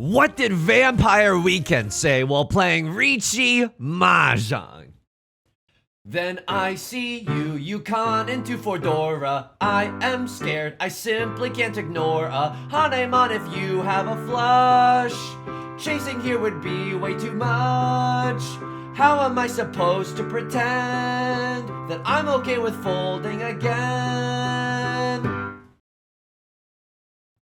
What did Vampire Weekend say while playing Riichi Mahjong? Then I see you, Yukon into Fordora. I am scared, I simply can't ignore a Hanemon if you have a flush. Chasing here would be way too much. How am I supposed to pretend that I'm okay with folding again?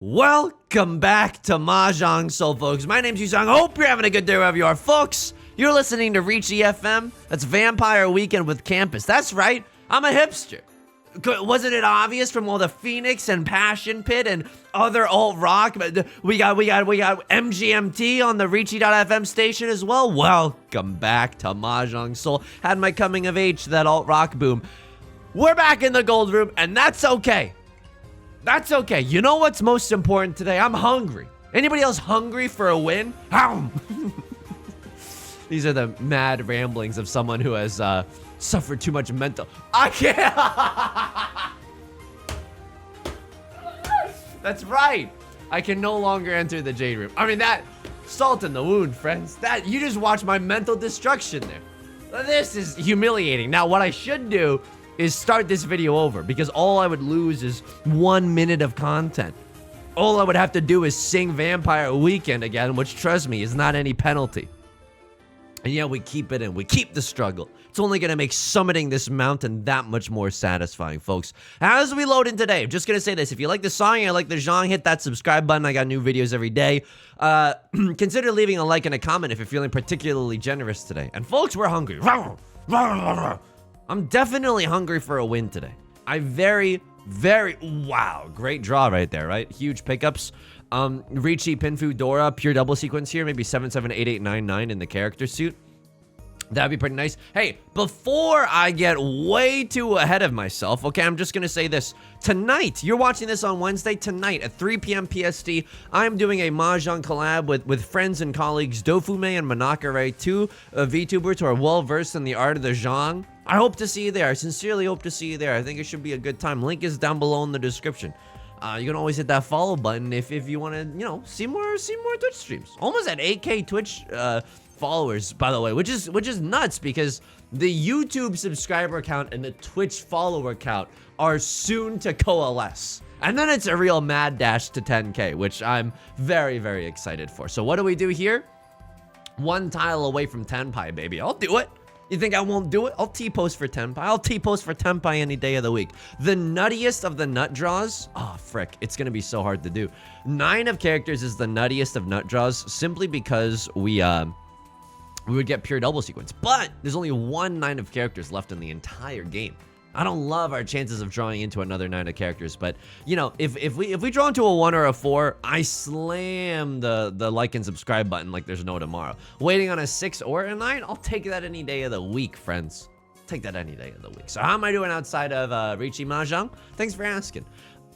Welcome back to Mahjong Soul, folks. My name's Yusong. Hope you're having a good day wherever you are, folks. You're listening to Riichi FM. That's Vampire Weekend with Campus. That's right, I'm a hipster. Wasn't it obvious from all the Phoenix and Passion Pit and other alt rock? We got MGMT on the Riichi.FM station as well. Welcome back to Mahjong Soul. Had my coming of age to that alt rock boom. We're back in the gold room, and that's okay. That's okay. You know what's most important today? I'm hungry. Anybody else hungry for a win? These are the mad ramblings of someone who has suffered too much mental. I can't. That's right. I can no longer enter the Jade Room. I mean, that salt in the wound, friends. That you just watched my mental destruction there. This is humiliating. Now, what I should do is start this video over, because all I would lose is 1 minute of content. All I would have to do is sing Vampire Weekend again, which, trust me, is not any penalty. And yeah, we keep it in. We keep the struggle. It's only going to make summiting this mountain that much more satisfying, folks. As we load in today, I'm just going to say this. If you like the song, you like the genre, hit that subscribe button. I got new videos every day. Consider leaving a like and a comment if you're feeling particularly generous today. And folks, we're hungry. I'm definitely hungry for a win today. Wow, great draw right there, right? Huge pickups. Riichi, Pinfu, Dora, pure double sequence here, maybe 7, 7, 8, 8, 9, 9 in the character suit. That'd be pretty nice. Hey, before I get way too ahead of myself, okay, I'm just gonna say this. Tonight, you're watching this on Wednesday, tonight at 3 p.m. PST, I'm doing a Mahjong collab with friends and colleagues Dofume and Manakare, two VTubers who are well-versed in the art of the genre. I hope to see you there. I sincerely hope to see you there. I think it should be a good time. Link is down below in the description. You can always hit that follow button if you want to, you know, see more Twitch streams. Almost at 8K Twitch followers, by the way, which is nuts, because the YouTube subscriber count and the Twitch follower count are soon to coalesce. And then it's a real mad dash to 10K, which I'm very, very excited for. So what do we do here? One tile away from Tenpai, baby. I'll do it. You think I won't do it? I'll T-post for Tenpai. I'll T-post for Tenpai any day of the week. The nuttiest of the nut draws. Oh, frick. It's going to be so hard to do. 9 of characters is the nuttiest of nut draws, simply because we would get pure double sequence. But there's only 1 9 of characters left in the entire game. I don't love our chances of drawing into another 9 of characters, but you know, if we draw into a 1 or a 4, I slam the like and subscribe button like there's no tomorrow. Waiting on a 6 or a 9, I'll take that any day of the week, friends. Take that any day of the week. So how am I doing outside of Riichi Mahjong? Thanks for asking.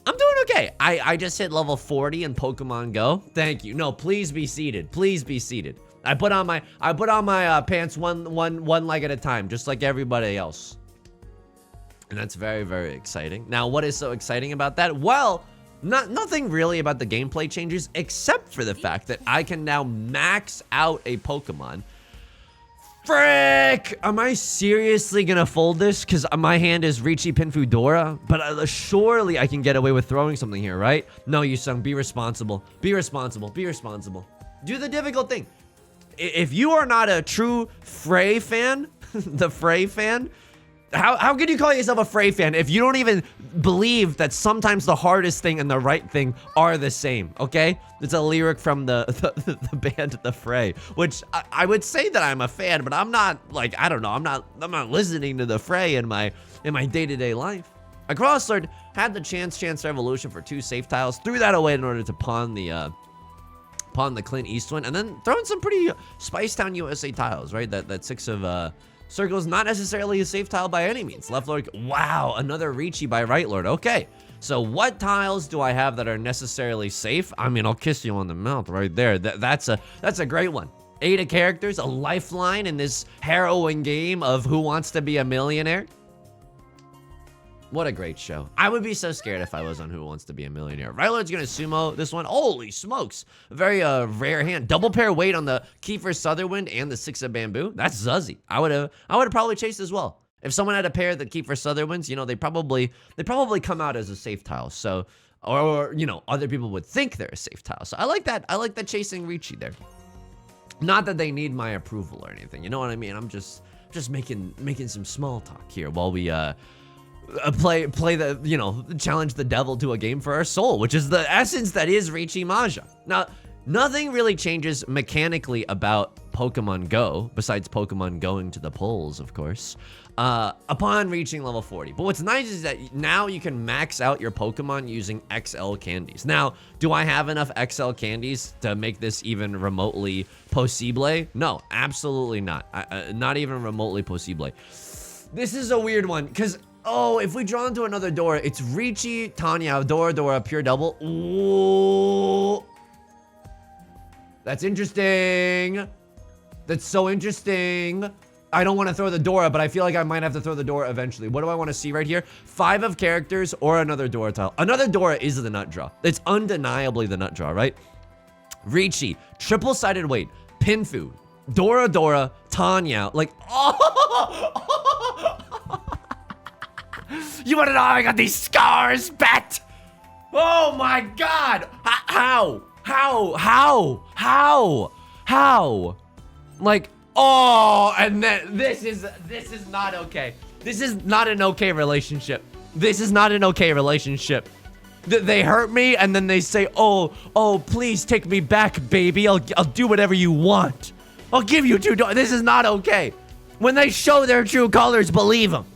I'm doing okay. I just hit level 40 in Pokemon Go. Thank you. No, please be seated. Please be seated. I put on my pants one leg at a time, just like everybody else. And that's very, very exciting. Now, what is so exciting about that? Well, nothing really about the gameplay changes, except for the fact that I can now max out a Pokemon. Frick! Am I seriously gonna fold this? Because my hand is Riichi Pinfu Dora? But surely I can get away with throwing something here, right? No, Yusong, be responsible. Be responsible. Be responsible. Do the difficult thing. If you are not a true Frey fan, the Frey fan, how could you call yourself a Frey fan if you don't even believe that sometimes the hardest thing and the right thing are the same, okay? It's a lyric from the band The Frey, which I would say that I'm a fan, but I'm not, like, I don't know, I'm not listening to The Frey in my day-to-day life. I crossword, had the chance revolution for 2 safe tiles, threw that away in order to pawn the Clint Eastwood, and then throwing some pretty Spice Town USA tiles, right? That 6 of circles, not necessarily a safe tile by any means. Left Lord, wow, another Riichi by Right Lord. Okay, so what tiles do I have that are necessarily safe? I mean, I'll kiss you on the mouth right there. That's a great one. 8 of characters, a lifeline in this harrowing game of Who Wants to Be a Millionaire. What a great show. I would be so scared if I was on Who Wants to Be a Millionaire. Right Lord's gonna sumo this one. Holy smokes. Very rare hand. Double pair weight on the Kiefer Sutherland and the 6 of bamboo. That's Zuzzy. I would have probably chased as well. If someone had a pair that Kiefer Sutherlands, you know, they probably come out as a safe tile. So, or you know, other people would think they're a safe tile. So I like that. I like that chasing Riichi there. Not that they need my approval or anything. You know what I mean? I'm just making some small talk here while we play the, you know, challenge the devil to a game for our soul, which is the essence that is Riichi Mahjong. Now, nothing really changes mechanically about Pokemon Go, besides Pokemon going to the polls, of course, upon reaching level 40. But what's nice is that now you can max out your Pokemon using XL candies. Now, do I have enough XL candies to make this even remotely possible? No, absolutely not. Not even remotely possible. This is a weird one, because oh, if we draw into another Dora, it's Riichi, Tanya, Dora, pure double. Ooh. That's interesting. That's so interesting. I don't want to throw the Dora, but I feel like I might have to throw the Dora eventually. What do I want to see right here? 5 of characters or another Dora tile. Another Dora is the nut draw. It's undeniably the nut draw, right? Riichi, triple-sided weight, Pinfu, Dora, Tanya. Like, oh! You want to know how I got these scars, Bet? Oh my God! How? Like, oh, and then this is not okay. This is not an okay relationship. This is not an okay relationship. They hurt me and then they say, oh, please take me back, baby. I'll do whatever you want. I'll give you 2 dollars. This is not okay. When they show their true colors, believe them.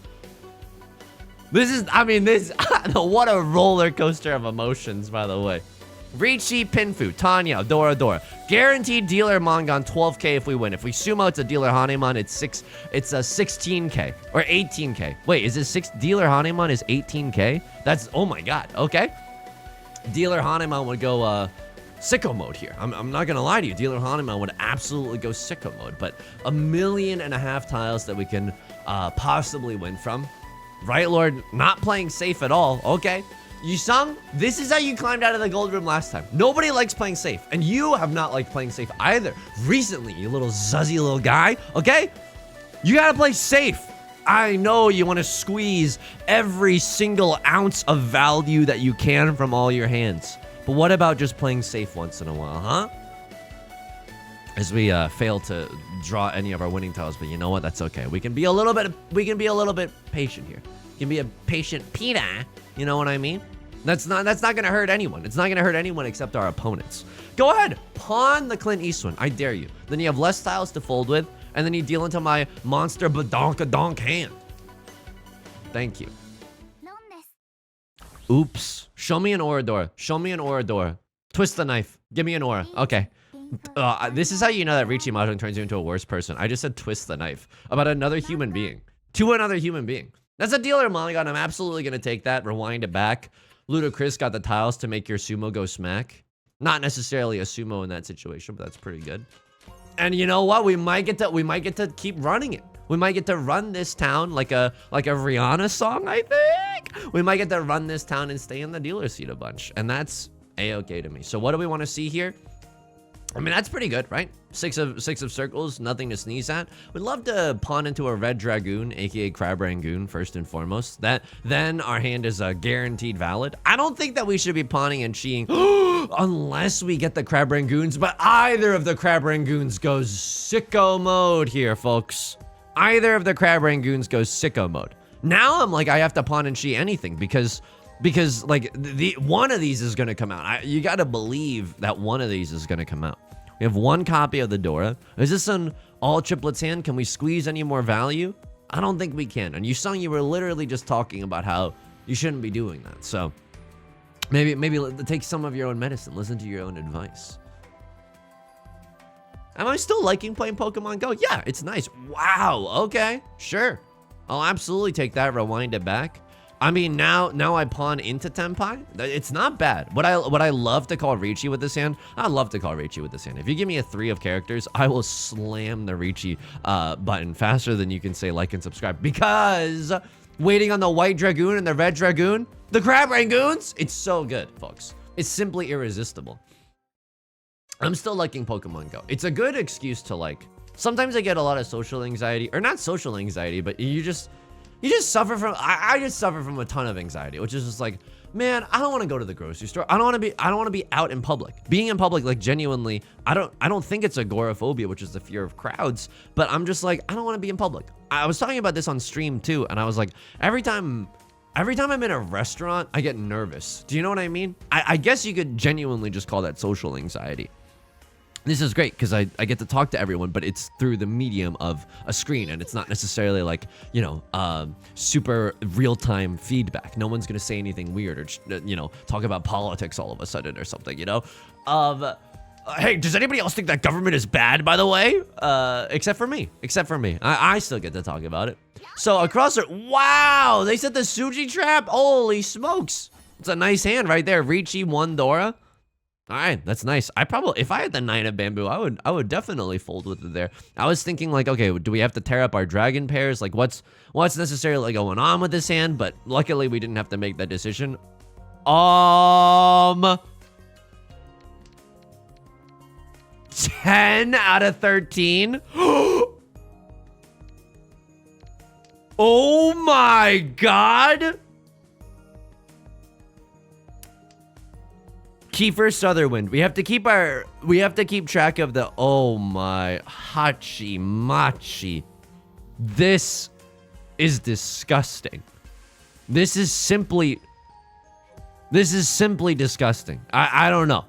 This is, I mean, what a roller coaster of emotions, by the way. Riichi, Pinfu, Tanya, Dora. Guaranteed dealer Mongon 12k if we win. If we sumo, it's a dealer Hanemon, it's a 16k or 18k. Wait, is it dealer Hanemon is 18k? That's, oh my God, okay. Dealer Hanemon would go sicko mode here. I'm not gonna lie to you, dealer Hanemon would absolutely go sicko mode, but 1.5 million tiles that we can possibly win from. Right Lord, not playing safe at all, okay. Yusong, this is how you climbed out of the gold room last time. Nobody likes playing safe, and you have not liked playing safe either recently, you little zuzzy little guy, okay? You gotta play safe. I know you want to squeeze every single ounce of value that you can from all your hands, but what about just playing safe once in a while, huh? As we fail to draw any of our winning tiles, but you know what? That's okay. We can be a little bit patient here. We can be a patient Peter. You know what I mean? That's not gonna hurt anyone. It's not gonna hurt anyone except our opponents. Go ahead, pawn the Clint Eastwood. I dare you. Then you have less tiles to fold with, and then you deal into my monster badonka-donk hand. Thank you. Oops. Show me an Orador. Show me an Orador. Twist the knife. Give me an aura. Okay. This is how you know that Riichi Mahjong turns you into a worse person. I just said twist the knife about another human being. To another human being. That's a dealer Mulligan. I'm absolutely going to take that. Rewind it back. Ludacris got the tiles to make your sumo go smack. Not necessarily a sumo in that situation, but that's pretty good. And you know what? We might get to keep running it. We might get to run this town like a Rihanna song, I think. We might get to run this town and stay in the dealer seat a bunch. And that's A-okay to me. So what do we want to see here? I mean, that's pretty good, right? 6 of circles, nothing to sneeze at. We'd love to pawn into a red dragoon, aka crab rangoon, first and foremost. Then our hand is guaranteed valid. I don't think that we should be pawning and cheating unless we get the crab rangoons, but either of the crab rangoons goes sicko mode here, folks. Either of the crab rangoons goes sicko mode. Now I'm like, I have to pawn and cheat anything because like one of these is gonna come out. You gotta believe that one of these is gonna come out. We have 1 copy of the Dora. Is this an all triplets hand? Can we squeeze any more value? I don't think we can. And Yusong, you were literally just talking about how you shouldn't be doing that. So maybe take some of your own medicine. Listen to your own advice. Am I still liking playing Pokemon Go? Yeah, it's nice. Wow. Okay, sure. I'll absolutely take that. Rewind it back. I mean, now I pawn into Tenpai. It's not bad. What I love to call Riichi with this hand, I love to call Riichi with this hand. If you give me a 3 of characters, I will slam the Riichi button faster than you can say like and subscribe, because waiting on the white dragoon and the red dragoon, the crab rangoons. It's so good, folks. It's simply irresistible. I'm still liking Pokemon Go. It's a good excuse to like, sometimes I get a lot of social anxiety, or not social anxiety, but you just suffer from, I just suffer from a ton of anxiety, which is just like, man, I don't want to go to the grocery store. I don't want to be out in public. Being in public, like genuinely, I don't think it's agoraphobia, which is the fear of crowds, but I'm just like, I don't want to be in public. I was talking about this on stream too, and I was like, every time I'm in a restaurant, I get nervous. Do you know what I mean? I guess you could genuinely just call that social anxiety. This is great because I get to talk to everyone, but it's through the medium of a screen, and it's not necessarily like, you know, super real-time feedback. No one's gonna say anything weird or, you know, talk about politics all of a sudden or something, you know? Hey, does anybody else think that government is bad, by the way? Except for me. I still get to talk about it. So across the, wow, they set the Suji trap. Holy smokes. It's a nice hand right there. Riichi, 1 Dora. All right, that's nice. I probably, if I had the 9 of bamboo, I would definitely fold with it there. I was thinking like, okay, do we have to tear up our dragon pairs? Like what's necessarily going on with this hand? But luckily we didn't have to make that decision. 10 out of 13. Oh my God. Kiefer Sutherland. We have to keep track of the, oh my, Hachi Machi. This is disgusting. This is simply disgusting. I don't know.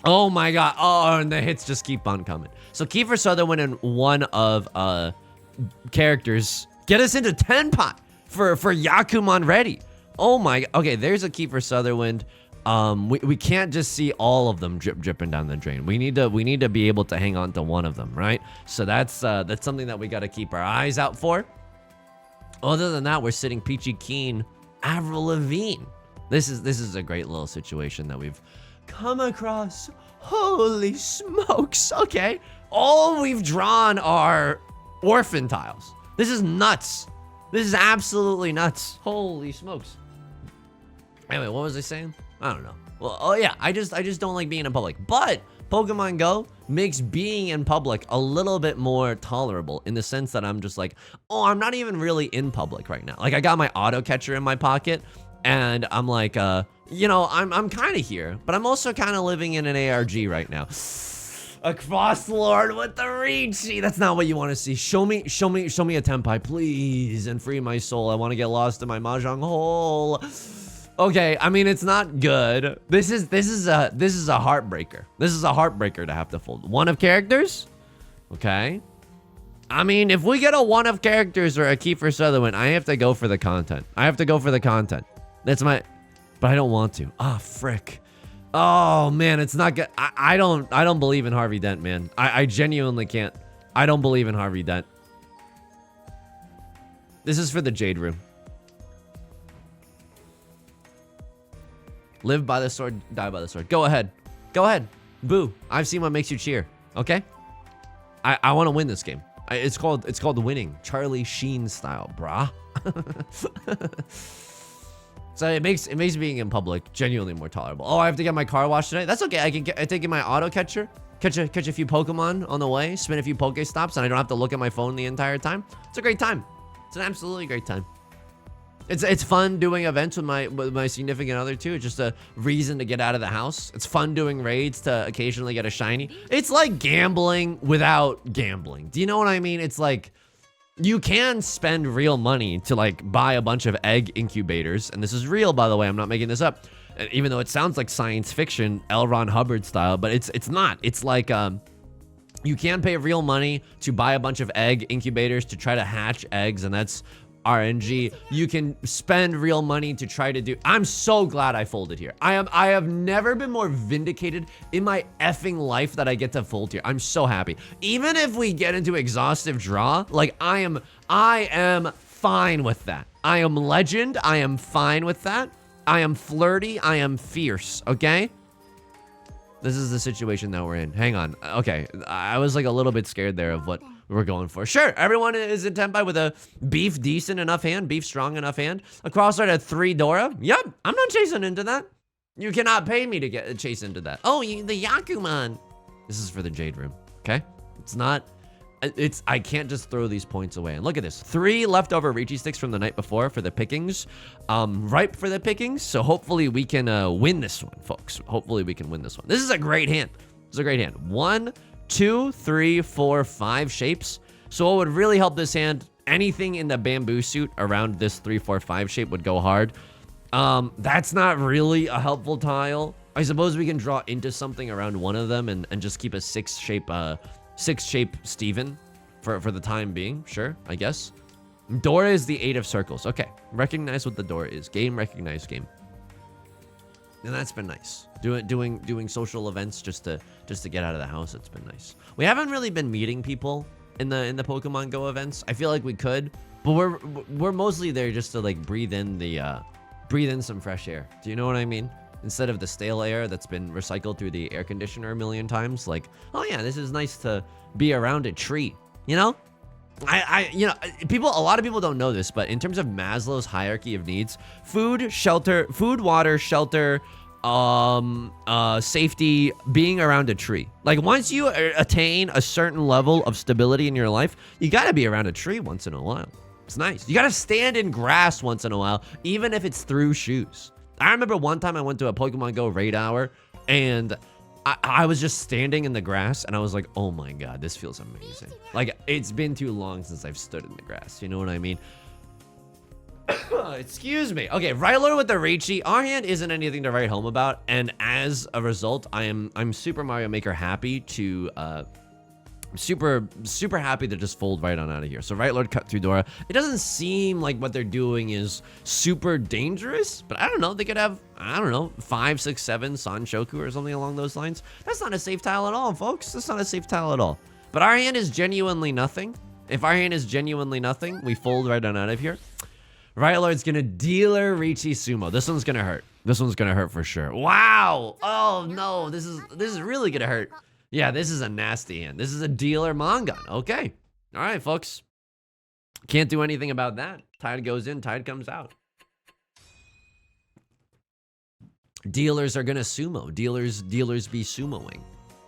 Oh my God. Oh, and the hits just keep on coming. So Kiefer Sutherland and 1 of characters get us into 10 pot for Yakuman ready. Oh my, okay, there's a Kiefer Sutherland. We can't just see all of them dripping down the drain. We need to be able to hang on to 1 of them, right? So that's something that we got to keep our eyes out for. Other than that, we're sitting Peachy Keen, Avril Lavigne. This is a great little situation that we've come across. Holy smokes. Okay. All we've drawn are orphan tiles. This is nuts. This is absolutely nuts. Holy smokes. Anyway, what was I saying? I don't know. Well, oh yeah, I just don't like being in public. But Pokemon Go makes being in public a little bit more tolerable in the sense that I'm just like, oh, I'm not even really in public right now. Like I got my auto catcher in my pocket and I'm like, you know, I'm kind of here, but I'm also kind of living in an ARG right now. A cross lord with the Riichi. That's not what you want to see. Show me a tenpai, please, and free my soul. I want to get lost in my mahjong hole. Okay, I mean, it's not good. This is a heartbreaker. This is a heartbreaker to have to fold. 1 of characters? Okay. I mean, if we get a 1 of characters or a Kiefer Sutherland, I have to go for the content. That's my, but I don't want to. Ah, frick. Oh man, it's not good. I don't believe in Harvey Dent, man. I genuinely can't. I don't believe in Harvey Dent. This is for the Jade Room. Live by the sword, die by the sword. Go ahead. Go ahead. Boo. I've seen what makes you cheer. Okay? I want to win this game. It's called winning. Charlie Sheen style, brah. So it makes being in public genuinely more tolerable. Oh, I have to get my car washed today? That's okay. I take in my auto catcher, catch a few Pokemon on the way, spin a few Pokestops, and I don't have to look at my phone the entire time. It's a great time. It's an absolutely great time. It's fun doing events with my significant other too. It's just a reason to get out of the house. It's fun doing raids to occasionally get a shiny. It's like gambling without gambling. Do you know what I mean? It's like you can spend real money to like buy a bunch of egg incubators, and this is real, by the way. I'm not making this up. Even though it sounds like science fiction, L. Ron Hubbard style, but it's not. It's like you can pay real money to buy a bunch of egg incubators to try to hatch eggs, and that's RNG. You can spend real money to try to do. I'm so glad I folded here. I have never been more vindicated in my effing life that I get to fold here. I'm so happy. Even if we get into exhaustive draw, like I am fine with that. I am legend. I am fine with that. I am flirty. I am fierce. Okay. This is the situation that we're in. Hang on. Okay. I was like a little bit scared there of what we're going for. Sure, everyone is in Tenpai with a beef decent enough hand, beef strong enough hand. A crossroad at 3 Dora. Yep, I'm not chasing into that. You cannot pay me to chase into that. Oh, the Yakuman. This is for the Jade Room, okay? It's not, I can't just throw these points away. And look at this, 3 leftover Riichi sticks from the night before for the pickings. Ripe for the pickings, so hopefully we can win this one, folks. Hopefully we can win this one. This is a great hand. This is a great hand. 1, 2, 3, 4, 5 shapes. So what would really help this hand, anything in the bamboo suit around this 3, 4, 5 shape would go hard. That's not really a helpful tile. I suppose we can draw into something around one of them and just keep a 6 shape Steven for the time being. Sure, I guess. Dora is the 8 of circles. Okay, recognize what the Dora is. Game, recognize game. And that's been nice. Doing social events just to get out of the house. It's been nice. We haven't really been meeting people in the Pokemon Go events. I feel like we could, but we're mostly there just to like breathe in some fresh air. Do you know what I mean? Instead of the stale air that's been recycled through the air conditioner a million times. Like, oh yeah, this is nice to be around a tree. You know, you know, a lot of people don't know this, but in terms of Maslow's hierarchy of needs, food, water, shelter, safety, being around a tree. Like once you attain a certain level of stability in your life, you gotta be around a tree once in a while. It's nice. You gotta stand in grass once in a while, even if it's through shoes. I remember one time I went to a Pokemon Go raid hour and I was just standing in the grass and I was like, oh my God, this feels amazing. Like it's been too long since I've stood in the grass. You know what I mean? Excuse me. Okay, Ryler with the Riichi. Our hand isn't anything to write home about. And as a result, I'm Super Mario Maker happy to, super happy to just fold right on out of here. So right Lord cut through Dora. It doesn't seem like what they're doing is super dangerous, but I don't know. They could have, I don't know, 5, 6, 7 Sanshoku or something along those lines. That's not a safe tile at all, folks. That's not a safe tile at all. But our hand is genuinely nothing. If our hand is genuinely nothing, we fold right on out of here. Right Lord's gonna dealer Riichi Sumo. This one's gonna hurt. This one's gonna hurt for sure. Wow. Oh no, this is really gonna hurt. Yeah, this is a nasty hand. This is a dealer Mongon. Okay. All right, folks. Can't do anything about that. Tide goes in, tide comes out. Dealers are gonna sumo. Dealers be sumoing.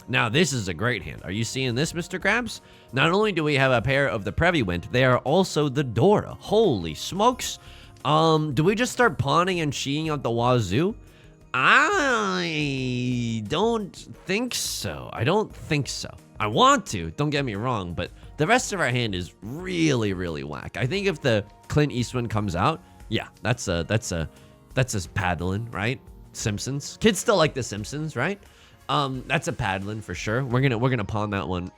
Now, this is a great hand. Are you seeing this, Mr. Krabs? Not only do we have a pair of the Previwent, they are also the Dora. Holy smokes. Do we just start pawning and cheating out the wazoo? I don't think so. I don't think so. I want to, don't get me wrong, but the rest of our hand is really, really whack. I think if the Clint Eastwood comes out, yeah, that's a paddling, right? Simpsons. Kids still like the Simpsons, right? That's a paddling for sure. We're gonna pawn that one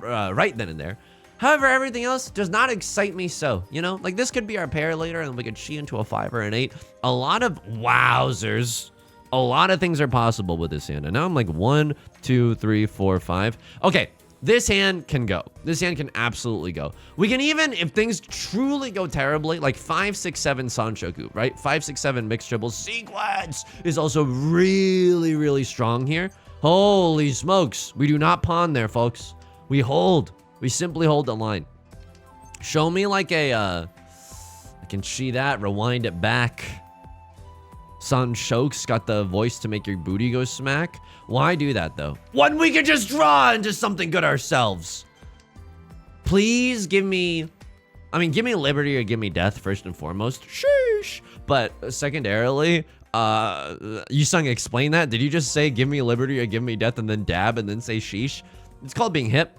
right then and there. However, everything else does not excite me so, you know? Like, this could be our pair later, and we could chi into a 5 or an 8. A lot of wowzers. A lot of things are possible with this hand. And now I'm like 1, 2, 3, 4, 5. Okay, this hand can go. This hand can absolutely go. We can even, if things truly go terribly, like 5, 6, 7 Sanshoku, right? 5, 6, 7 mixed triples. Sequence is also really, really strong here. Holy smokes. We do not pawn there, folks. We hold. We simply hold the line. Show me like a, I can see that, rewind it back. Sanshoku's got the voice to make your booty go smack. Why do that though? When we can just draw into something good ourselves. Please give me, give me liberty or give me death first and foremost. Sheesh. But secondarily, Yusong, explain that. Did you just say give me liberty or give me death and then dab and then say sheesh? It's called being hip.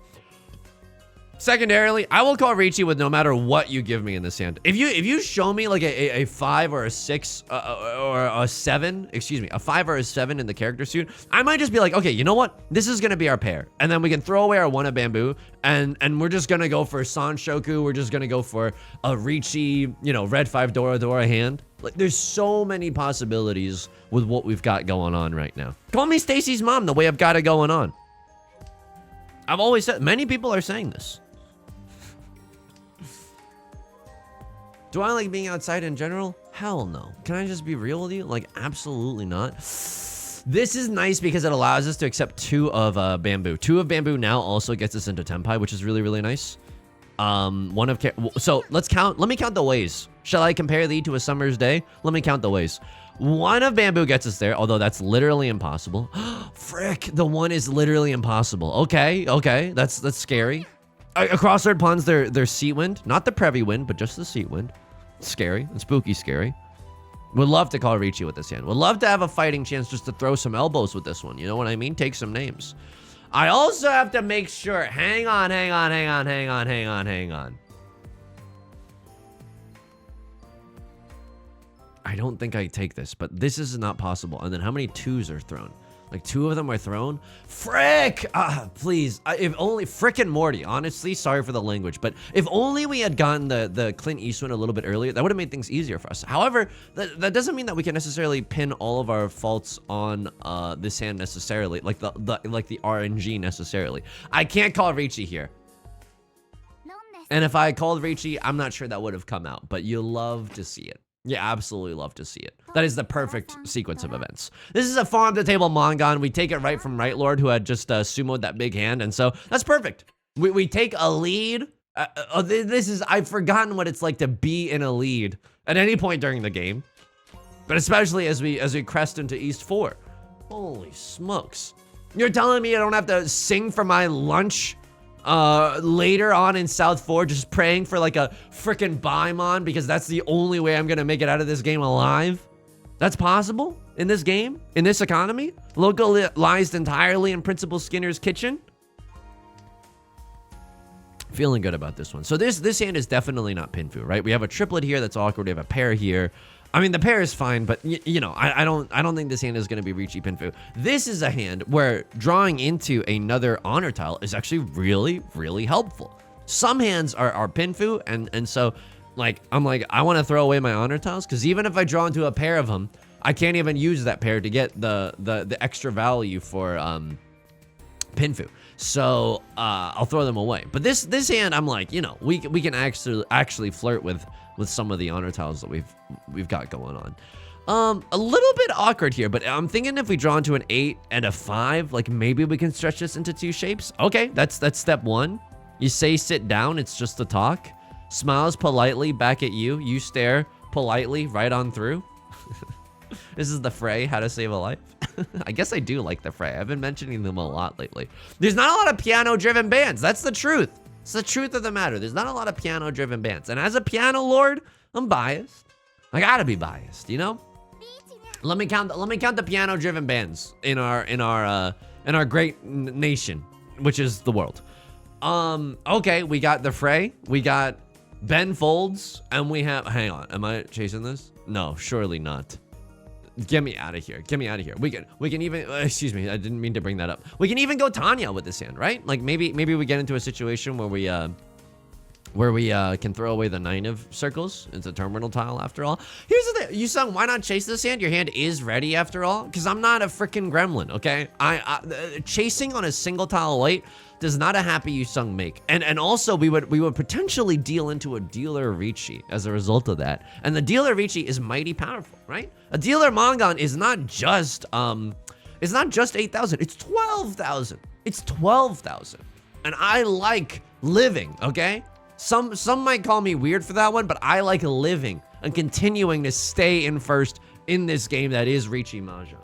Secondarily, I will call Riichi with no matter what you give me in this hand. If you show me like a 5 or a 6 or a 7, excuse me, a 5 or a 7 in the character suit, I might just be like, okay, you know what? This is gonna be our pair, and then we can throw away our 1 of bamboo, and we're just gonna go for Sanshoku. We're just gonna go for a Riichi, you know, red 5 Dora hand. Like, there's so many possibilities with what we've got going on right now. Call me Stacy's mom the way I've got it going on. I've always said, many people are saying this. Do I like being outside in general? Hell no. Can I just be real with you? Like, absolutely not. This is nice because it allows us to accept 2 of bamboo. 2 of bamboo now also gets us into tenpai, which is really, really nice. One of so let's count. Let me count the ways. Shall I compare thee to a summer's day? Let me count the ways. 1 of bamboo gets us there, although that's literally impossible. Frick, the 1 is literally impossible. Okay, that's scary. Across third ponds, there's sea wind, not the Previ wind, but just the sea wind. Scary and spooky scary. Would love to call Riichi with this hand. Would love to have a fighting chance just to throw some elbows with this one. You know what I mean? Take some names. I also have to make sure. Hang on. I don't think I take this, but this is not possible. And then how many 2s are thrown? Like 2 of them are thrown? Frick! Please, if only, frickin' Morty, honestly, sorry for the language, but if only we had gotten the Clint Eastwood a little bit earlier, that would have made things easier for us. However, that doesn't mean that we can necessarily pin all of our faults on this hand necessarily, like the RNG necessarily. I can't call Riichi here. And if I called Riichi, I'm not sure that would have come out, but you'll love to see it. Yeah, absolutely love to see it. That is the perfect sequence of events. This is a farm-to-table Mongon. We take it right from Right Lord, who had just sumoed that big hand, and so that's perfect. We take a lead. I've forgotten what it's like to be in a lead at any point during the game, but especially as we crest into East 4. Holy smokes. You're telling me I don't have to sing for my lunch later on in South 4, just praying for like a freaking Baimon because that's the only way I'm gonna make it out of this game alive? That's possible in this game, in this economy, localized entirely in Principal Skinner's kitchen. Feeling good about this one. So this hand is definitely not Pinfu, right? We have a triplet here that's awkward. We have a pair here. I mean, the pair is fine, but you know, I don't think this hand is going to be Riichi Pinfu. This is a hand where drawing into another honor tile is actually really, really helpful. Some hands are Pinfu, and so like I'm like I want to throw away my honor tiles because even if I draw into a pair of them, I can't even use that pair to get the extra value for Pinfu. So I'll throw them away. But this hand, I'm like, you know, we can actually flirt with some of the honor tiles that we've got going on. A little bit awkward here, but I'm thinking if we draw into an 8 and a 5, like maybe we can stretch this into 2 shapes. Okay, that's step 1. You say sit down, it's just a talk. Smiles politely back at you. You stare politely right on through. This is the Fray, how to save a life. I guess I do like the Fray. I've been mentioning them a lot lately. There's not a lot of piano-driven bands. That's the truth. It's the truth of the matter. There's not a lot of piano-driven bands. And as a piano lord, I'm biased. I gotta be biased, you know? Let me count the piano-driven bands in our great nation, which is the world. Okay, we got the Fray, we got Ben Folds, and we have, hang on, am I chasing this? No, surely not. Get me out of here. Get me out of here. We can even, excuse me, I didn't mean to bring that up. We can even go Tanya with this hand, right? Like maybe we get into a situation where we can throw away the 9 of circles. It's a terminal tile after all. Here's the thing, Yusong, why not chase this hand? Your hand is ready after all. Because I'm not a freaking gremlin, okay? Chasing on a single tile white does not a happy Yusong make. And also we would potentially deal into a dealer Riichi as a result of that. And the dealer Riichi is mighty powerful, right? A dealer Mongon is not just 8,000, it's 12,000. It's 12,000. And I like living, okay? Some might call me weird for that one, but I like living and continuing to stay in first in this game that is Riichi Mahjong.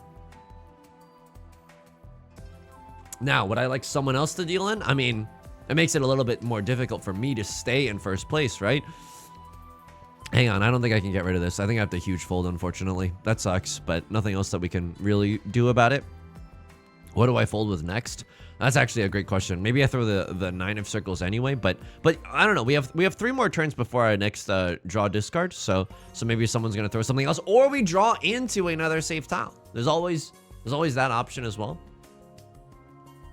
Now, would I like someone else to deal in? I mean, it makes it a little bit more difficult for me to stay in first place, right? Hang on, I don't think I can get rid of this. I think I have to huge fold, unfortunately. That sucks, but nothing else that we can really do about it. What do I fold with next? That's actually a great question. Maybe I throw the 9 of circles anyway, but I don't know. We have 3 more turns before our next draw discard, so maybe someone's gonna throw something else, or we draw into another safe tile. There's always that option as well.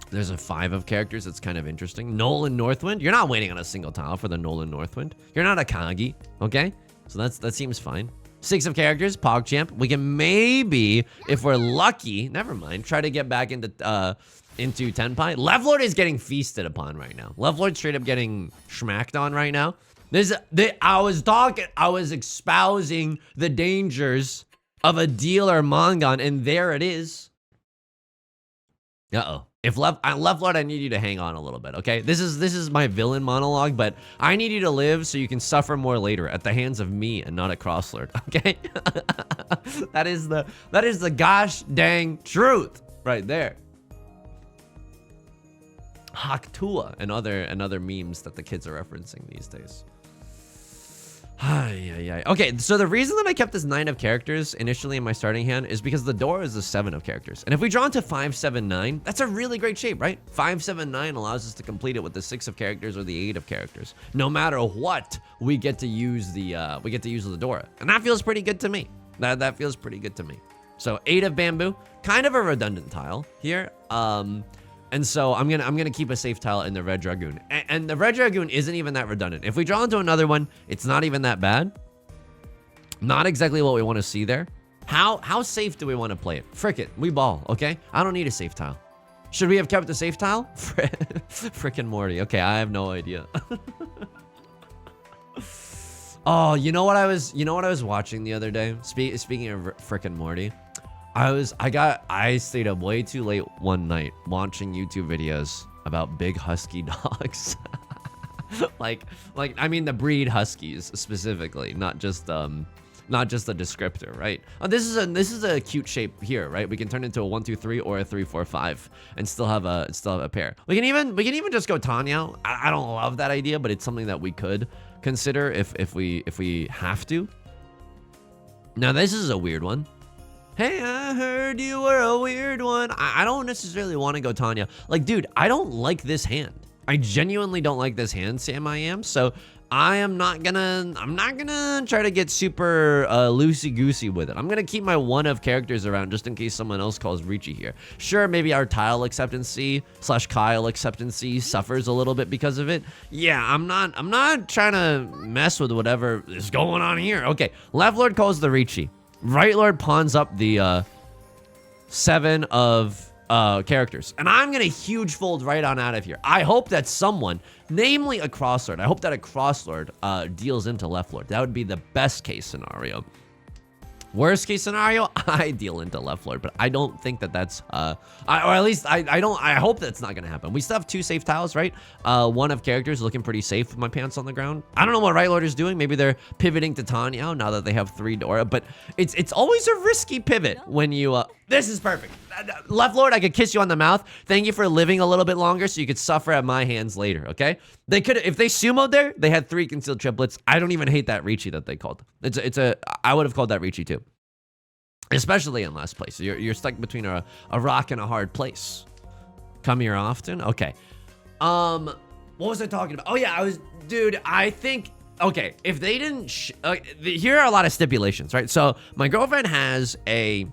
There's a 5 of characters that's kind of interesting. Nolan Northwind. You're not waiting on a single tile for the Nolan Northwind. You're not Akagi, okay? So that seems fine. 6 of characters, PogChamp. We can maybe, if we're lucky, never mind, try to get back into Tenpai. Levlord is getting feasted upon right now. Levlord straight up getting schmacked on right now. I was espousing the dangers of a dealer Mongon, and there it is. Uh-oh. If left Lord, I need you to hang on a little bit, okay? This is my villain monologue, but I need you to live so you can suffer more later at the hands of me and not a crosslord, okay? that is the gosh dang truth right there. Haktua and other memes that the kids are referencing these days. Okay, so the reason that I kept this 9 of characters initially in my starting hand is because the door is a 7 of characters. And if we draw into 5, 7, 9, that's a really great shape, right? 5, 7, 9 allows us to complete it with the 6 of characters or the 8 of characters. No matter what, we get to use the door. And that feels pretty good to me. That feels pretty good to me. So 8 of bamboo, kind of a redundant tile here. And so I'm gonna keep a safe tile in the red dragoon, and the red dragoon isn't even that redundant. If we draw into another one, it's not even that bad. Not exactly what we want to see there. How safe do we want to play it? Frick it, we ball, okay? I don't need a safe tile. Should we have kept the safe tile? Frickin' Morty. Okay, I have no idea. Oh, you know what I was watching the other day? Speaking of frickin' Morty. I stayed up way too late one night watching YouTube videos about big husky dogs. like I mean the breed huskies specifically, not just a descriptor, right? This is a cute shape here, right? We can turn into a 1, 2, 3 or a 3, 4, 5 and still have a pair. We can even just go Tanyo. I don't love that idea, but it's something that we could consider if we have to. Now this is a weird one. Hey, I heard you were a weird one. I don't necessarily want to go Tanya. Like, dude, I don't like this hand. I genuinely don't like this hand, Sam I am. So I'm not gonna try to get super loosey-goosey with it. I'm gonna keep my 1 of characters around just in case someone else calls Riichi here. Sure, maybe our tile acceptancy / Kyle acceptancy suffers a little bit because of it. Yeah, I'm not trying to mess with whatever is going on here. Okay, left lord calls the Riichi. Right lord pawns up the 7 of characters, and I'm gonna huge fold right on out of here. I hope that someone, namely a crosslord, I hope that a crosslord deals into left lord. That would be the best case scenario. Worst case scenario, I deal into left lord, but I don't think that that's or at least I hope that's not gonna happen. We still have 2 safe tiles, right? 1 of characters looking pretty safe with my pants on the ground. I don't know what right lord is doing. Maybe they're pivoting to Tanya now that they have 3 Dora, but it's always a risky pivot when you this is perfect. Left lord, I could kiss you on the mouth. Thank you for living a little bit longer so you could suffer at my hands later, okay? They could, if they sumoed there, they had 3 concealed triplets. I don't even hate that Riichi that they called. I would have called that Riichi too. Especially in last place. You're stuck between a rock and a hard place. Come here often? Okay. What was I talking about? Oh yeah, dude, I think, okay, if they didn't, here are a lot of stipulations, right? So my girlfriend has a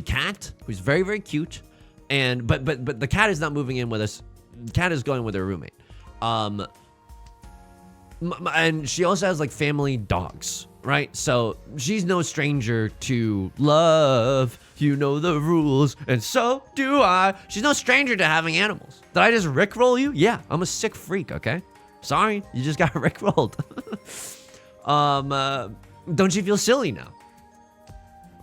cat who's very, very cute, and but the cat is not moving in with us. The cat is going with her roommate. And she also has like family dogs, right? So she's no stranger to love. You know the rules, and so do I. She's no stranger to having animals. Did I just rickroll you? Yeah, I'm a sick freak, okay? Sorry, you just got rickrolled. Don't you feel silly now?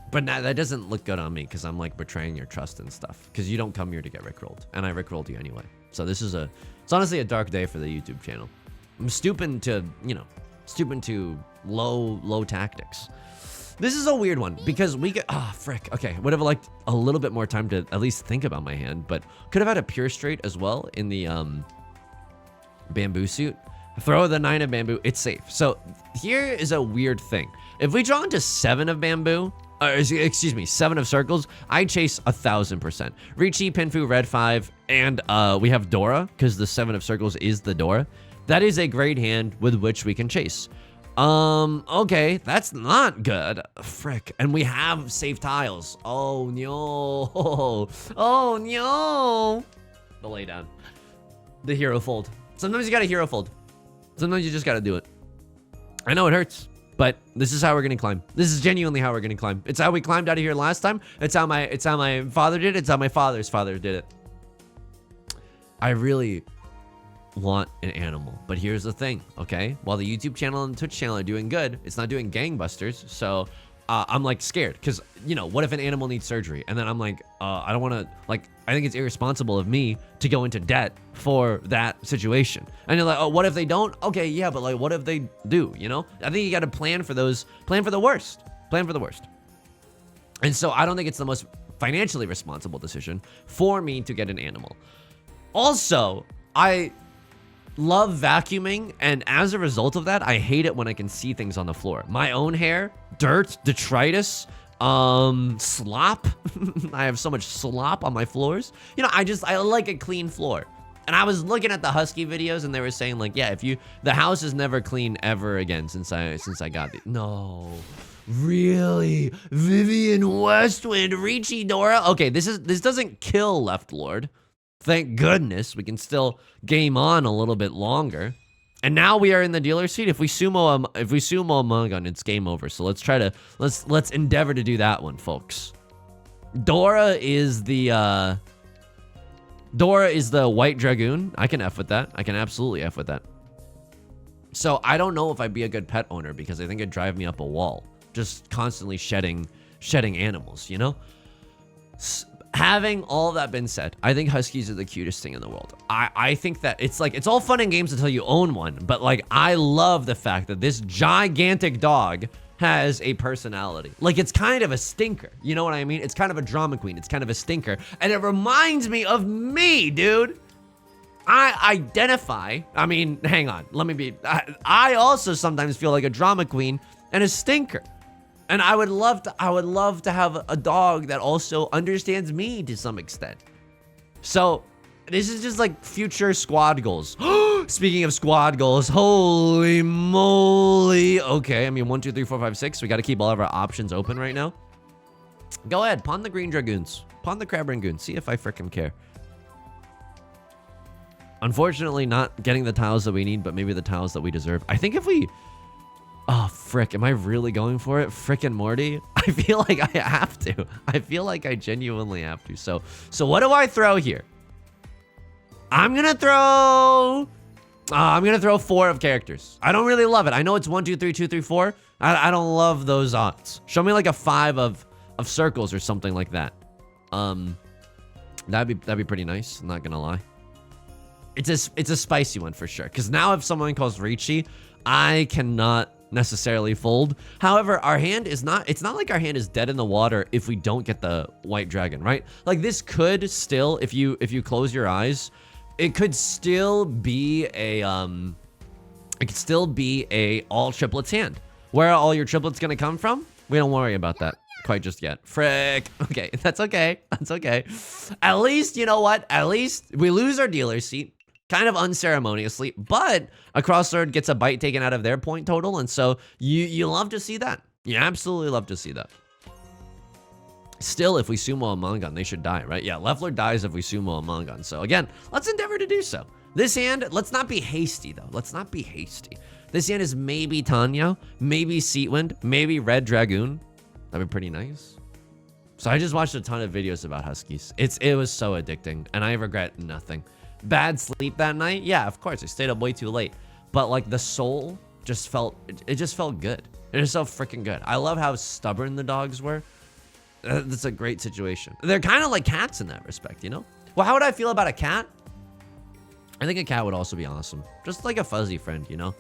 But now that doesn't look good on me because I'm like betraying your trust and stuff. Because you don't come here to get rickrolled, and I rickrolled you anyway. So it's honestly a dark day for the YouTube channel. I'm stooping to low tactics. This is a weird one because we get, frick. Okay, would have liked a little bit more time to at least think about my hand, but could have had a pure straight as well in the bamboo suit. Throw the 9 of bamboo, it's safe. So here is a weird thing. If we draw into 7 of bamboo, excuse me, 7 of circles, I chase 1000%. Riichi, Pinfu, red 5, and we have Dora, because the 7 of circles is the Dora. That is a great hand with which we can chase. Okay, that's not good. Frick. And we have safe tiles. Oh, no. Oh, no. The lay down. The hero fold. Sometimes you gotta hero fold. Sometimes you just gotta do it. I know it hurts, but this is how we're gonna climb. This is genuinely how we're gonna climb. It's how we climbed out of here last time. It's how my father did it. It's how my father's father did it. I really want an animal, but here's the thing, okay? While the YouTube channel and Twitch channel are doing good, it's not doing gangbusters. So I'm like scared because, you know, what if an animal needs surgery? And then I'm like, I don't want to, like, I think it's irresponsible of me to go into debt for that situation. And you're like, oh, what if they don't? Okay, yeah, but like, what if they do, you know? I think you got to plan for the worst. Plan for the worst. And so I don't think it's the most financially responsible decision for me to get an animal. Also, I love vacuuming, and as a result of that, I hate it when I can see things on the floor. My own hair, dirt, detritus, slop. I have so much slop on my floors. You know, I like a clean floor. And I was looking at the Husky videos, and they were saying like, yeah, the house is never clean ever again since I got the, no. Really? Vivian Westwind, Riichi Dora? Okay, this doesn't kill Left Lord. Thank goodness. We can still game on a little bit longer. And now we are in the dealer seat. If we sumo a Magon, it's game over. So let's endeavor to do that one, folks. Dora is the White Dragoon. I can F with that. I can absolutely F with that. So I don't know if I'd be a good pet owner because I think it'd drive me up a wall. Just constantly shedding animals, you know? Having all that been said, I think Huskies are the cutest thing in the world. I think that it's like, it's all fun and games until you own one. But like, I love the fact that this gigantic dog has a personality. Like, it's kind of a stinker. You know what I mean? It's kind of a drama queen. It's kind of a stinker. And it reminds me of me, dude. I identify, I mean, hang on. Let me be, I also sometimes feel like a drama queen and a stinker. And I would love to have a dog that also understands me to some extent. So this is just like future squad goals. Speaking of squad goals, holy moly. Okay, I mean, 1, 2, 3, 4, 5, 6. We got to keep all of our options open right now. Go ahead, pawn the green dragoons. Pawn the crab rangoon. See if I frickin' care. Unfortunately, not getting the tiles that we need, but maybe the tiles that we deserve. I think if we... Oh, frick. Am I really going for it? Frickin' Morty? I feel like I have to. I feel like I genuinely have to. So what do I throw here? I'm going to throw 4 of characters. I don't really love it. I know it's 1, 2, 3, 2, 3, 4. I don't love those odds. Show me like a 5 of circles or something like that. That'd be pretty nice. I'm not going to lie. It's a spicy one for sure. Because now if someone calls Riichi, I cannot necessarily fold. However, our hand is not, it's not like our hand is dead in the water if we don't get the white dragon, right? Like this could still, if you close your eyes, it could still be a all triplets hand. Where are all your triplets gonna come from? We don't worry about that quite just yet. Frick. Okay, that's okay. That's okay. At least, you know what? At least we lose our dealer seat. Kind of unceremoniously, but a crossword gets a bite taken out of their point total, and so you love to see that. You absolutely love to see that. Still, if we sumo a Mangan, they should die, right? Yeah, Left Lord dies if we sumo a Mangan. So again, let's endeavor to do so. This hand, let's not be hasty though. Let's not be hasty. This hand is maybe Tanyo, maybe Seatwind, maybe Red Dragoon. That'd be pretty nice. So I just watched a ton of videos about Huskies. It was so addicting, and I regret nothing. Bad sleep that night? Yeah, of course. I stayed up way too late. But like the soul just felt, it just felt good. It just felt freaking good. I love how stubborn the dogs were. That's a great situation. They're kind of like cats in that respect, you know? Well, how would I feel about a cat? I think a cat would also be awesome. Just like a fuzzy friend, you know?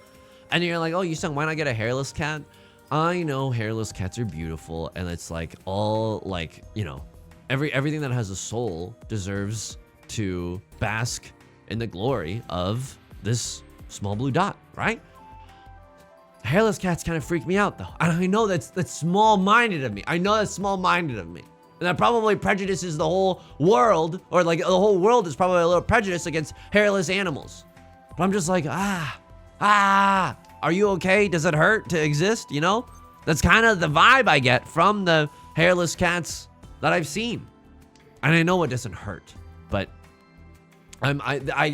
And you're like, oh, Yusong, why not get a hairless cat? I know hairless cats are beautiful. And it's like all like, you know, everything that has a soul deserves to bask in the glory of this small blue dot, right? Hairless cats kind of freak me out though. And I know that's small-minded of me. I know that's small-minded of me. And that probably prejudices the whole world, or like the whole world is probably a little prejudiced against hairless animals. But I'm just like, are you okay? Does it hurt to exist? You know? That's kind of the vibe I get from the hairless cats that I've seen. And I know it doesn't hurt, but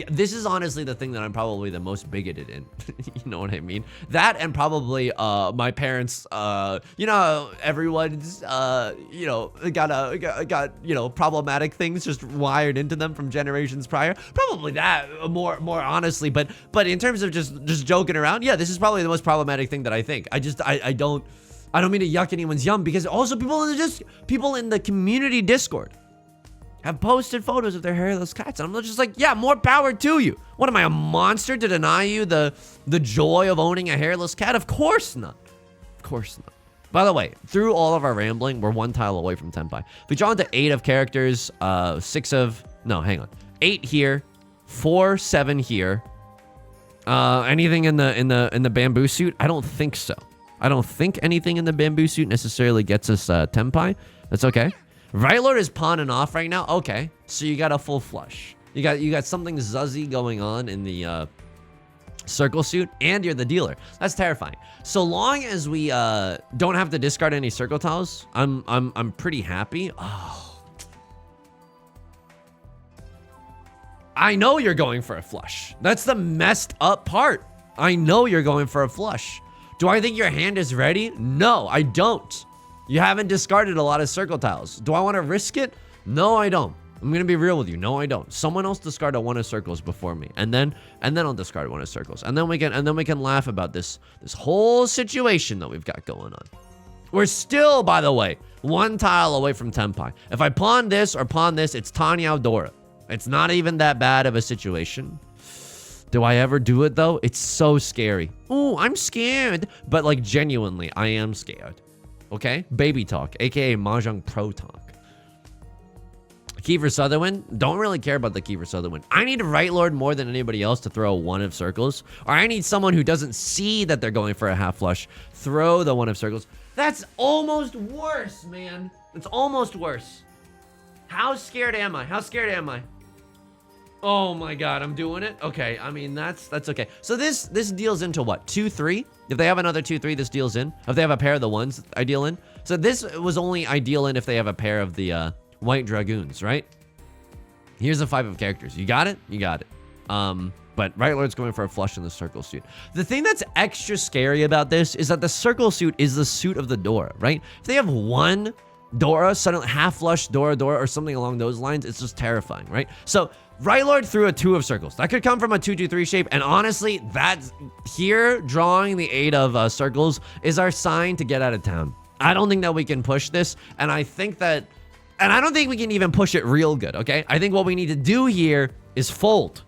this is honestly the thing that I'm probably the most bigoted in. You know what I mean? That and probably my parents, you know, everyone's you know, got you know, problematic things just wired into them from generations prior. Probably that more honestly, but in terms of just joking around, yeah, this is probably the most problematic thing that I think. I don't, I don't mean to yuck anyone's yum, because also people in the community Discord have posted photos of their hairless cats, and I'm just like, yeah, more power to you. What am I, a monster to deny you the joy of owning a hairless cat? Of course not. Of course not. By the way, through all of our rambling, we're 1 tile away from Tenpai. If we draw into 8 of characters, 8 here, 4, 7 here. Anything in the bamboo suit? I don't think so. I don't think anything in the bamboo suit necessarily gets us Tenpai. That's okay. Right Lord is pawning off right now. Okay, so you got a full flush. You got something zuzzy going on in the circle suit, and you're the dealer. That's terrifying. So long as we don't have to discard any circle tiles, I'm pretty happy. Oh, I know you're going for a flush. That's the messed up part. I know you're going for a flush. Do I think your hand is ready? No, I don't. You haven't discarded a lot of circle tiles. Do I want to risk it? No, I don't. I'm gonna be real with you. No, I don't. Someone else discard a 1 of circles before me, and then I'll discard 1 of circles, and then we can laugh about this whole situation that we've got going on. We're still, by the way, 1 tile away from Tenpai. If I pawn this or pawn this, it's Tanyao Dora. It's not even that bad of a situation. Do I ever do it though? It's so scary. Ooh, I'm scared, but like genuinely, I am scared. Okay, baby talk, aka Mahjong Pro talk. Kiefer Sutherland, don't really care about the Kiefer Sutherland. I need Right Lord more than anybody else to throw 1 of circles, or I need someone who doesn't see that they're going for a half flush, throw the 1 of circles. That's almost worse, man. It's almost worse. How scared am I? How scared am I? Oh my god, I'm doing it? Okay, I mean, that's okay. So this deals into what? 2-3? If they have another 2-3, this deals in. If they have a pair of the 1s, I deal in. So this was only ideal in if they have a pair of the White Dragoons, right? Here's a 5 of characters. You got it? You got it. But Right Lord's going for a flush in the circle suit. The thing that's extra scary about this is that the circle suit is the suit of the Dora, right? If they have 1 Dora, suddenly half flush Dora, or something along those lines, it's just terrifying, right? So Right Lord threw a 2 of circles. That could come from a 2-2-3 shape, and honestly, that's here drawing the 8 of circles is our sign to get out of town. I don't think that we can push this, and I think that, and I don't think we can even push it real good, okay? I think what we need to do here is fold.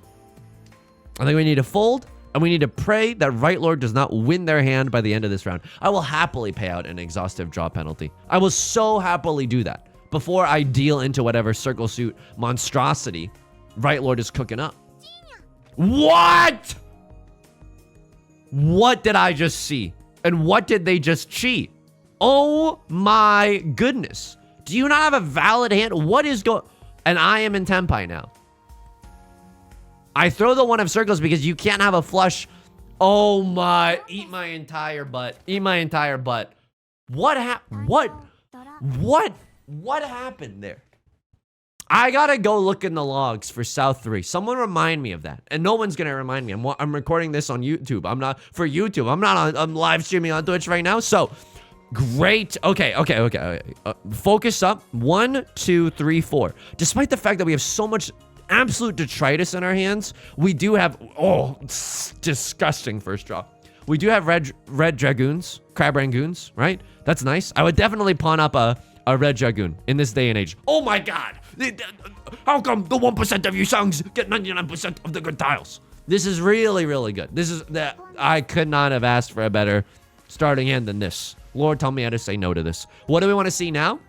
I think we need to fold, and we need to pray that Right Lord does not win their hand by the end of this round. I will happily pay out an exhaustive draw penalty. I will so happily do that before I deal into whatever circle suit monstrosity Right Lord is cooking up. What? What did I just see? And what did they just cheat? Oh my goodness. Do you not have a valid hand? What is going... And I am in Tenpai now. I throw the 1 of circles because you can't have a flush. Oh my... Eat my entire butt. Eat my entire butt. What happened? What happened there? I gotta go look in the logs for South 3. Someone remind me of that. And no one's gonna remind me. I'm recording this on YouTube. I'm not for YouTube. I'm not on... I'm live streaming on Twitch right now. So... Great. Okay. Focus up. 1, 2, 3, 4. Despite the fact that we have so much absolute detritus in our hands, we do have... Oh, disgusting first draw. We do have red dragoons, crab rangoons, right? That's nice. I would definitely pawn up a red dragoon in this day and age. Oh my god! How come the 1% of you songs get 99% of the good tiles? This is really, really good. This is that I could not have asked for a better starting hand than this. Lord, tell me how to say no to this. What do we want to see now?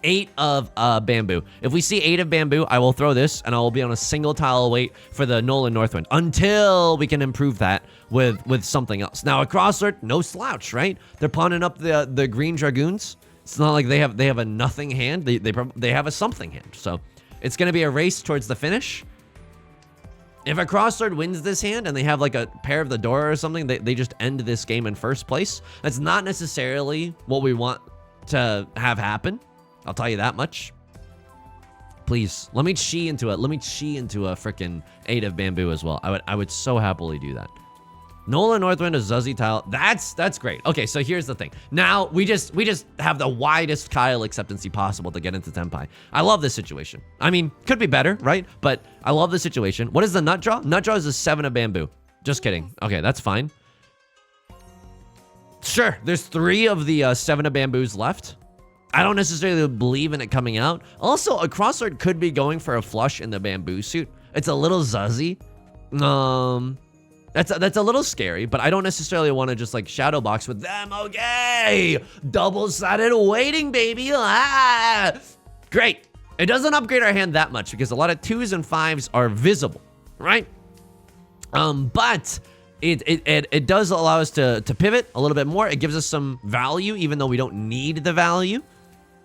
8 of bamboo. If we see 8 of bamboo, I will throw this, and I will be on a single tile wait for the Nolan Northwind until we can improve that with something else. Now, a crossword, no slouch, right? They're pawning up the green dragoons. It's not like they have a nothing hand. They have a something hand. So it's gonna be a race towards the finish. If a crossword wins this hand and they have like a pair of the Dora or something, they just end this game in first place. That's not necessarily what we want to have happen. I'll tell you that much. Please, let me chi into it. Let me chi into a freaking 8 of bamboo as well. I would so happily do that. Nolan Northwind, a Zuzzy tile. That's great. Okay, so here's the thing. Now we just have the widest Kyle acceptancy possible to get into Tenpai. I love this situation. I mean, could be better, right? But I love the situation. What is the nut draw? Nut draw is a 7 of bamboo. Just kidding. Okay, that's fine. Sure, there's 3 of the 7 of bamboos left. I don't necessarily believe in it coming out. Also, a crossword could be going for a flush in the bamboo suit. It's a little zuzzy. That's a little scary, but I don't necessarily want to just like shadow box with them. Okay, double-sided waiting, baby. Ah, great. It doesn't upgrade our hand that much because a lot of 2s and 5s are visible, right? But it does allow us to pivot a little bit more. It gives us some value, even though we don't need the value.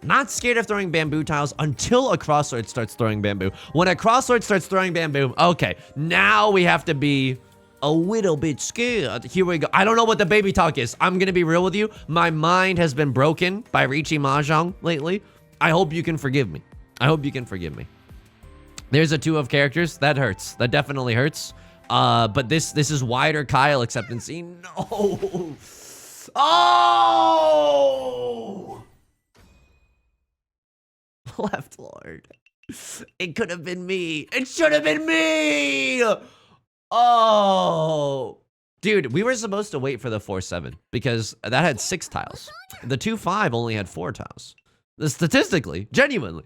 Not scared of throwing bamboo tiles until a crossword starts throwing bamboo. When a crossword starts throwing bamboo, okay, now we have to be a little bit scared. Here we go. I don't know what the baby talk is. I'm gonna be real with you. My mind has been broken by Riichi Mahjong lately. I hope you can forgive me. I hope you can forgive me. There's a 2 of characters. That hurts. That definitely hurts. But this is wider Kyle acceptancy. No. Oh! Left Lord. It could have been me. It should have been me. Oh. Dude, we were supposed to wait for the 4-7 because that had 6 tiles. The 2-5 only had 4 tiles. Statistically, genuinely.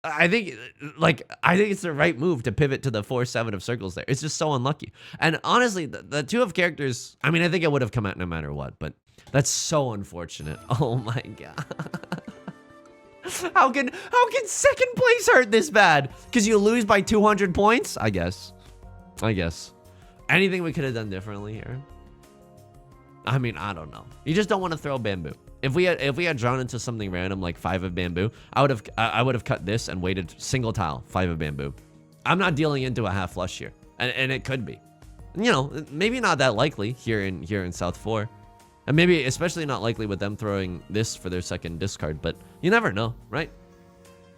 I think it's the right move to pivot to the 4-7 of circles there. It's just so unlucky. And honestly, the 2 of characters, I mean, I think it would have come out no matter what, but that's so unfortunate. Oh my god. How can second place hurt this bad? Because you lose by 200 points? I guess. Anything we could have done differently here? I mean, I don't know. You just don't want to throw bamboo. If we had drawn into something random like 5 of bamboo, I would have cut this and waited single tile 5 of bamboo. I'm not dealing into a half flush here, and it could be, you know, maybe not that likely here in South 4, and maybe especially not likely with them throwing this for their second discard. But you never know, right?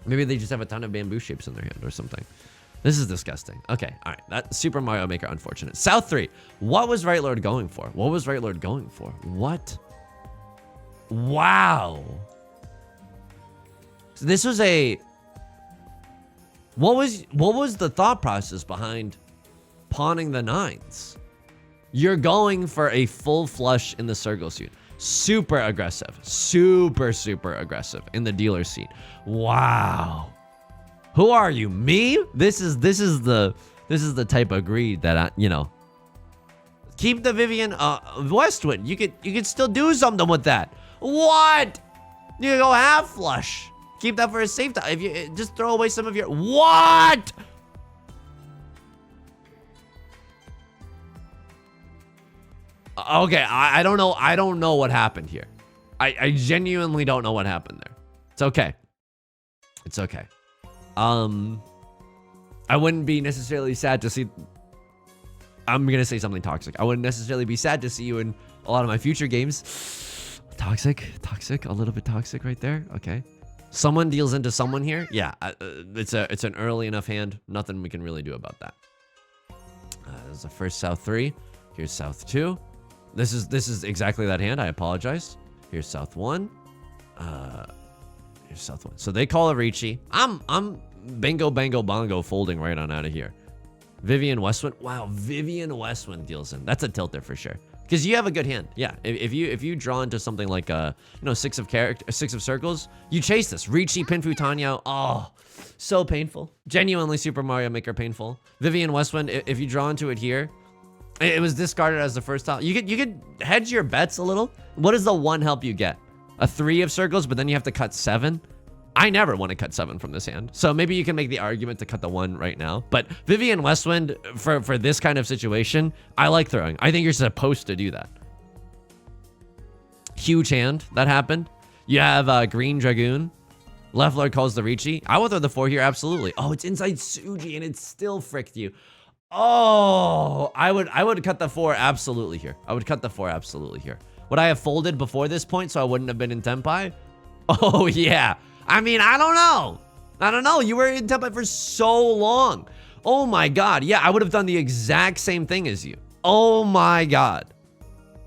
Maybe they just have a ton of bamboo shapes in their hand or something. This is disgusting. Okay, all right. That Super Mario Maker, unfortunate. South 3. What was Right Lord going for? What? Wow. So this was a... What was the thought process behind pawning the 9s? You're going for a full flush in the circle suit. Super aggressive. Super aggressive in the dealer seat. Wow. Who are you? Me? This is the type of greed that you know. Keep the Vivian Westwood. You could still do something with that. What? You go half flush. Keep that for a safe time. If you just throw away some of your what? Okay, I don't know. I don't know what happened here. I genuinely don't know what happened there. It's okay. It's okay. I wouldn't be necessarily sad to see... I'm gonna say something toxic. I wouldn't necessarily be sad to see you in a lot of my future games. Toxic, a little bit toxic right there. Okay. Someone deals into someone here. Yeah, it's an early enough hand. Nothing we can really do about that. This is the first South 3. Here's South 2. This is exactly that hand. I apologize. Here's South 1. Here's South 1. So they call a Riichi. I'm bingo bango bongo folding right on out of here. Vivian Westwind. Wow, Vivian Westwind deals in. That's a tilter for sure. Because you have a good hand. Yeah, if you draw into something like 6 of circles, you chase this. Riichi Pinfu Tanyo. Oh, so painful. Genuinely Super Mario Maker painful. Vivian Westwind, if you draw into it here, it was discarded as the first tile. You could hedge your bets a little. What does the 1 help you get? A 3 of circles, but then you have to cut 7. I never want to cut 7 from this hand. So maybe you can make the argument to cut the 1 right now. But Vivian Westwind, for this kind of situation, I like throwing. I think you're supposed to do that. Huge hand that happened. You have Green Dragoon. Left Lord calls the Riichi. I would throw the 4 here, absolutely. Oh, it's inside Suji and it still fricked you. Oh, I would cut the 4 absolutely here. I would cut the 4 absolutely here. Would I have folded before this point so I wouldn't have been in Tenpai? Oh, yeah. I mean, I don't know. You were in Tenpai for so long. Oh, my God. Yeah, I would have done the exact same thing as you. Oh, my God.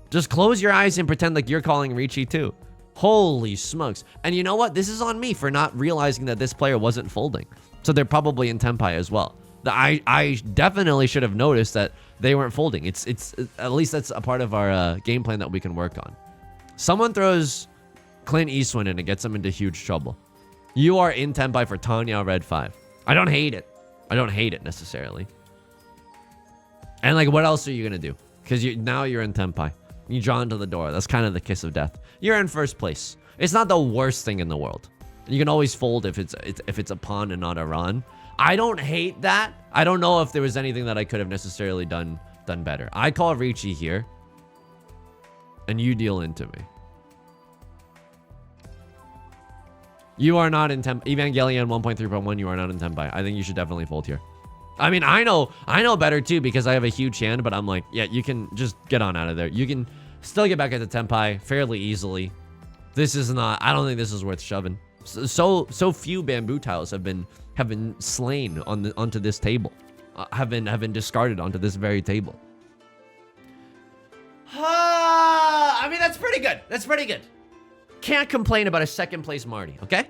Just close your eyes and pretend like you're calling Riichi too. Holy smokes. And you know what? This is on me for not realizing that this player wasn't folding. So they're probably in Tenpai as well. I definitely should have noticed that they weren't folding. It's at least that's a part of our game plan that we can work on. Someone throws Clint Eastwood in and gets him into huge trouble. You are in Tenpai for Tanya red 5. I don't hate it. I don't hate it necessarily. And like, what else are you gonna do? Because now you're in Tenpai. You draw into the door. That's kind of the kiss of death. You're in first place. It's not the worst thing in the world. You can always fold if it's a pawn and not a ran. I don't hate that. I don't know if there was anything that I could have necessarily done better. I call Riichi here, and you deal into me. You are not in Evangelion 1.3.1. You are not in Tenpai. I think you should definitely fold here. I mean, I know better too because I have a huge hand, but I'm like, yeah, you can just get on out of there. You can still get back into Tenpai fairly easily. This is not. I don't think this is worth shoving. So few bamboo tiles have been slain onto this table, have been discarded onto this very table. I mean, that's pretty good. That's pretty good. Can't complain about a second place Marty. Okay,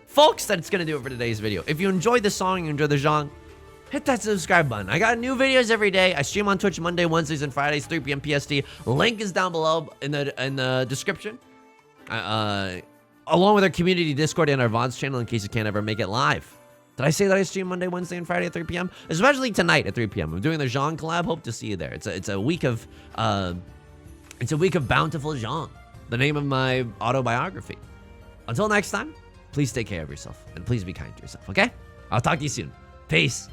folks, that's gonna do it for today's video. If you enjoyed the song, you enjoyed the genre, hit that subscribe button. I got new videos every day. I stream on Twitch Monday, Wednesdays, and Fridays, 3 p.m. PST. Link is down below in the description. Along with our community Discord and our VODs channel in case you can't ever make it live. Did I say that I stream Monday, Wednesday, and Friday at 3 p.m.? Especially tonight at 3 p.m. I'm doing the Jean collab. Hope to see you there. It's a week of bountiful Jean, the name of my autobiography. Until next time, please take care of yourself and please be kind to yourself. Okay? I'll talk to you soon. Peace.